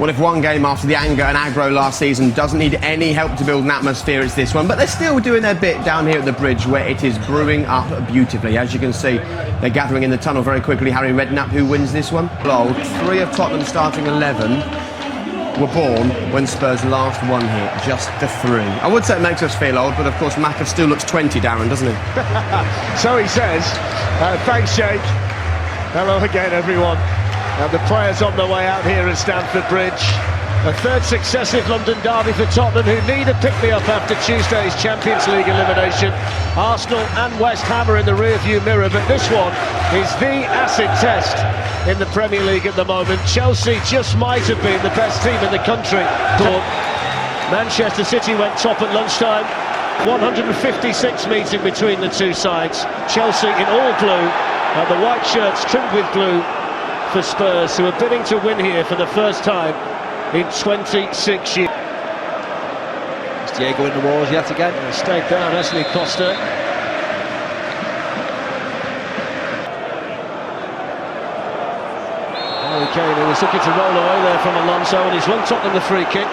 Well, if one game after the anger and aggro last season doesn't need any help to build an atmosphere, it's this one. But they're still doing their bit down here at the bridge, where it is brewing up beautifully. As you can see, they're gathering in the tunnel very quickly. Harry Redknapp, who wins this one. Lol, 3 of Tottenham's starting 11 were born when Spurs last won here, just the 3. I would say it makes us feel old, but of course Macca still looks 20, Darren, doesn't he? So he says. Thanks, Jake. Hello again, everyone. And the players on their way out here at Stamford Bridge. A third successive London derby for Tottenham, who need a pick-me-up after Tuesday's Champions League elimination. Arsenal and West Ham are in the rear-view mirror, but this one is the acid test in the Premier League at the moment. Chelsea just might have been the best team in the country. Manchester City went top at lunchtime. 156 meeting between the two sides. Chelsea in all blue, and the white shirts trimmed with blue for Spurs, who are bidding to win here for the first time in 26 years. It's Diego in the walls yet again. Stayed down, Ashley Costa. Harry Kane, who was looking to roll away there from Alonso, and he's won Tottenham the free kick.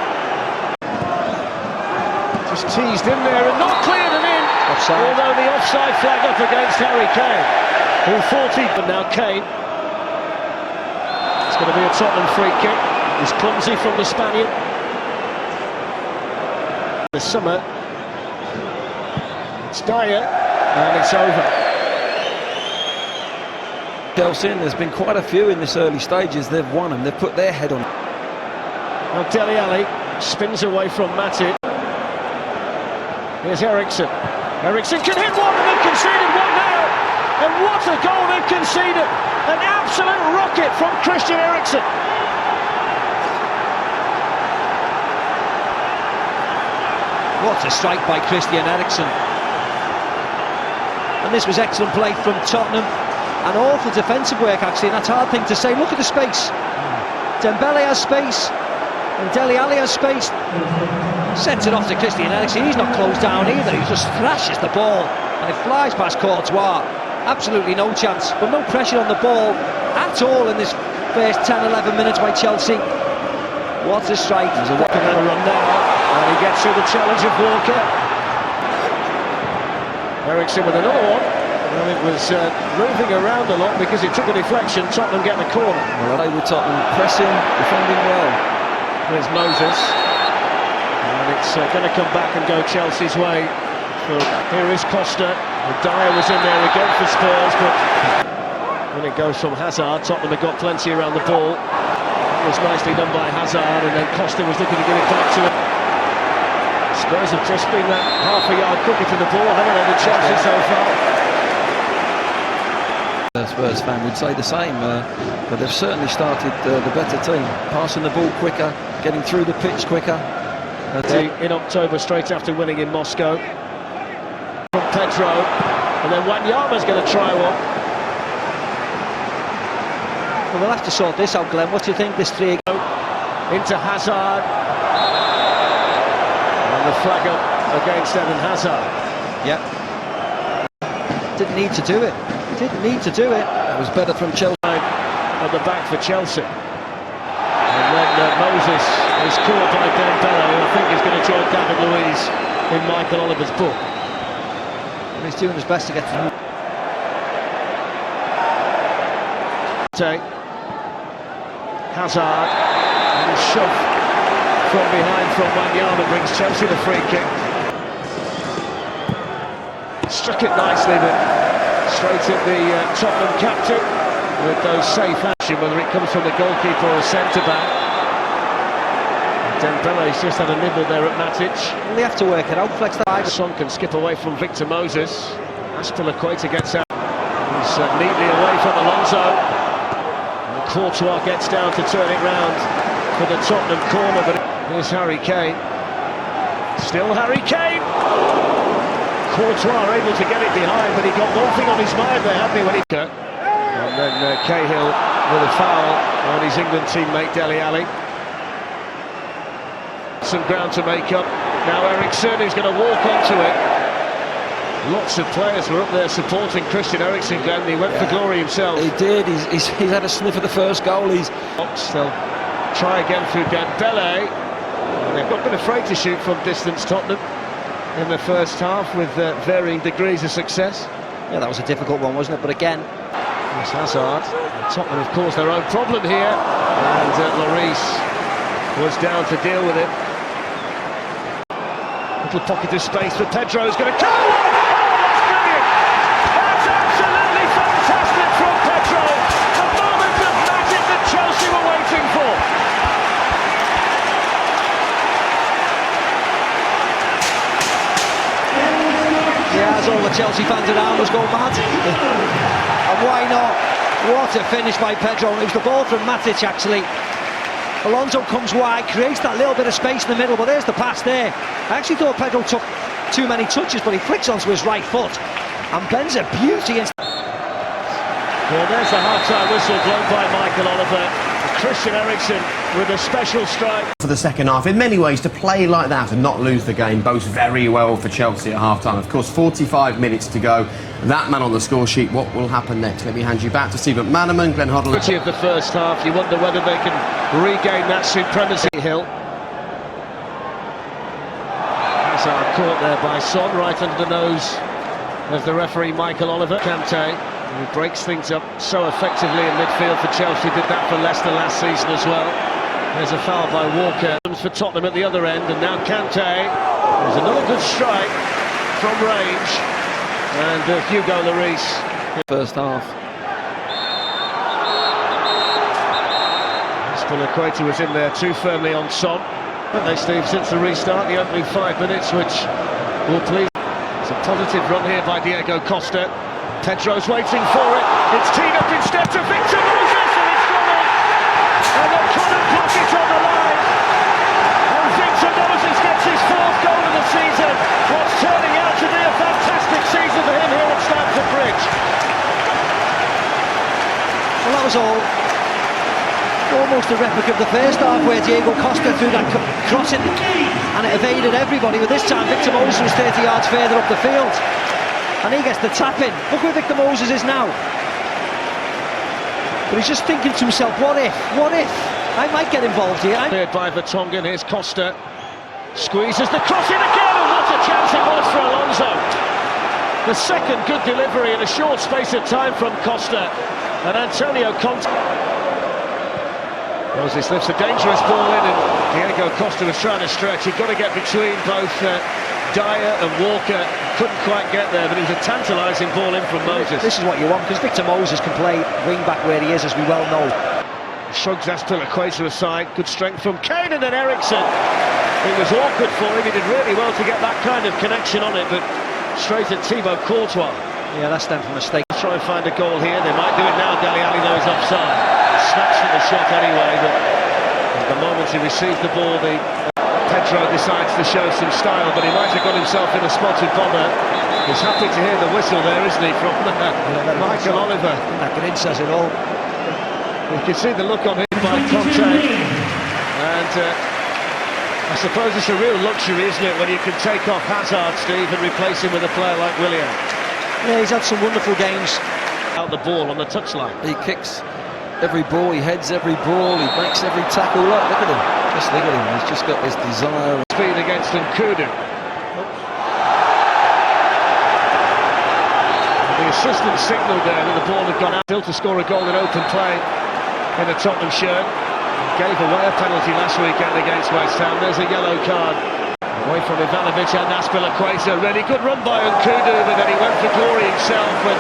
Just teased in there and not cleared and in. Offside. Although the offside flag up against Harry Kane, who thought he... But now Kane. It's going to be a Tottenham free kick. He's clumsy from the Spaniard. This summer, it's Dyer, and it's over. Chelsea, there's been quite a few in this early stages. They've won them, they've put their head on. Now Dele Alli spins away from Matic. Here's Eriksen. Eriksen can hit one, and they've conceded one now. And what a goal they've conceded! An absolute rocket from Christian Eriksen. What a strike by Christian Eriksen. And this was excellent play from Tottenham. An awful defensive work, actually, and that's a hard thing to say. Look at the space. Dembele has space, and Dele Alli has space. Sends it off to Christian Eriksen. He's not closed down either. He just thrashes the ball, and it flies past Courtois. Absolutely no chance, but no pressure on the ball at all in this first 10-11 minutes by Chelsea. What a strike. There's a run now. And he gets through the challenge of Walker. Eriksen with another one. And it was moving around a lot because it took a deflection. Tottenham get the corner. Well, they were Tottenham pressing, defending well. There's Moses. And it's going to come back and go Chelsea's way. Here is Costa. Dyer was in there again for Spurs, but when it goes from Hazard, Tottenham have got plenty around the ball. It was nicely done by Hazard, and then Costa was looking to give it back to him. Spurs have just been that half a yard quicker to the ball, haven't they, than Chelsea so far? A Spurs fan would say the same, but they've certainly started the better team, passing the ball quicker, getting through the pitch quicker. In October, straight after winning in Moscow. From Pedro, and then Wanyama's going to try one. Well, we'll have to sort this out, Glenn. What do you think, this 3 into Hazard? The flag up against Eden Hazard. Yep. Didn't need to do it. Didn't need to do it. It was better from Chelsea. At the back for Chelsea. And then Moses is caught by Dembele, who I think is going to join David Luiz in Michael Oliver's book. And he's doing his best to get through. Hazard. And a shove from behind from Wanyama brings Chelsea the free kick. Struck it nicely, but straight at the Tottenham captain with those safe action, whether it comes from the goalkeeper or centre-back. Dembele's just had a nibble there at Matic. Well, they have to work it out, flex the eye. Son can skip away from Victor Moses. Aspilicueta gets out. He's neatly away from Alonso. And Courtois gets down to turn it round for the Tottenham corner, but here's Harry Kane. Still Harry Kane! Courtois able to get it behind, but he got one thing on his mind there, hadn't he, when he... And then Cahill with a foul on his England teammate Dele Alli. Some ground to make up. Now Eriksen, who's going to walk onto it. Lots of players were up there supporting Christian Eriksen, Glenn. He went for glory himself. He did. He's had a sniff of the first goal. He's still Try again through Dembele. They've not been afraid to shoot from distance, Tottenham, in the first half, with varying degrees of success. Yeah, that was a difficult one, wasn't it? But again, it's Hazard. Tottenham have caused their own problem here, and Lloris was down to deal with it. Little pocket of space for Pedro's going to come. Oh, that's brilliant! That's absolutely fantastic from Pedro. The moment of magic that Chelsea were waiting for. yeah, as all the Chelsea fans around us go mad. And why not? What a finish by Pedro. It was the ball from Matic, actually. Alonso comes wide, creates that little bit of space in the middle, but there's the pass there. I actually thought Pedro took too many touches, but he flicks onto his right foot and bends a beauty. Well, there's the half-time whistle blown by Michael Oliver. Christian Eriksen with a special strike. For the second half, in many ways, to play like that and not lose the game bodes very well for Chelsea at half-time. Of course, 45 minutes to go. That man on the score sheet, what will happen next? Let me hand you back to Steve McManaman, Glenn Hoddle. Of the first half, you wonder whether they can regain that supremacy. Hill. Hazard caught there by Son, right under the nose of the referee Michael Oliver. Kante, who breaks things up so effectively in midfield for Chelsea, did that for Leicester last season as well. There's a foul by Walker for Tottenham at the other end, and now Kante. There's another good strike from range, and Hugo Lloris. First half. Spilicueta was in there too firmly on Son. Haven't they, Steve, since the restart, the opening 5 minutes, which will please. It's a positive run here by Diego Costa. Pedro's waiting for it. It's teed up instead to Victor Moses, and it's gone in. And they couldn't block it on the line. And Victor Moses gets his 4th goal of the season. What's turning out to be a fantastic season for him here at Stamford Bridge. Well, that was all. Almost a replica of the first half, where Diego Costa threw that crossing and it evaded everybody, but this time Victor Moses was 30 yards further up the field and he gets the tap in. Look where Victor Moses is now, but he's just thinking to himself, what if I might get involved here. Cleared by Vertonghen. Here's Costa, squeezes the cross in again, and what a chance it was for Alonso. The second good delivery in a short space of time from Costa, and Antonio Conte. Moses lifts a dangerous ball in, and Diego Costa was trying to stretch. He'd got to get between both Dyer and Walker. Couldn't quite get there, but it was a tantalising ball in from Moses. This is what you want, because Victor Moses can play wing-back where he is, as we well know. Shrugs Aspilicueta aside. Good strength from Kane, and then Eriksen. It was awkward for him. He did really well to get that kind of connection on it, but straight at Thibaut Courtois. Yeah, that stemmed from a mistake. Try and find a goal here. They might do it now. Dele Alli, though, is offside. Snatched at the shot anyway, but at the moment he received the ball, Pedro decides to show some style, but he might have got himself in a spotted bomber. He's happy to hear the whistle there, isn't he, from Michael Oliver. That grin says it all. You can see the look on him by Conte, and I suppose it's a real luxury, isn't it, when you can take off Hazard, Steve, and replace him with a player like Willian. Yeah, he's had some wonderful games. Out the ball on the touchline. He kicks every ball, he heads every ball, he makes every tackle. Look at him, just look at him, he's just got this desire. Speed against Nkudu. The assistant signalled there that the ball had gone out. Still to score a goal in open play in a Tottenham shirt. Gave away a penalty last weekend against West Ham. There's a yellow card. Away from Ivanovic and Aspilicueta. Really good run by Nkudu, but then he went for glory himself. And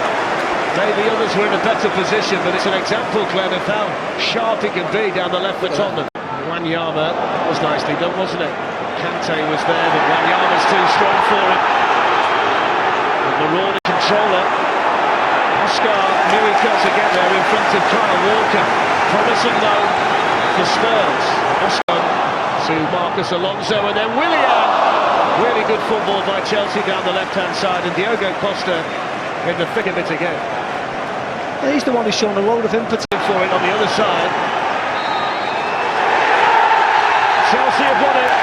maybe others were in a better position, but it's an example, Glenn, of how sharp he can be down the left for Tottenham. Wanyama, that was nicely done, wasn't it? Kante was there, but Wanyama's too strong for him. The marauding controller. Oscar miracles again there in front of Kyle Walker. Promising though for Spurs. Oscar to Marcus Alonso, and then Willian. Really good football by Chelsea down the left-hand side, and Diego Costa in the thick of it again. Yeah, he's the one who's shown a load of impetus for it on the other side. Chelsea have won it.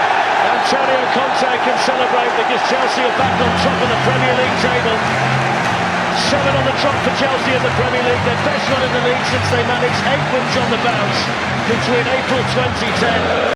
Antonio Conte can celebrate because Chelsea are back on top of the Premier League table. 7 on the trot for Chelsea in the Premier League, their best run in the league since they managed 8 wins on the bounce between April 2010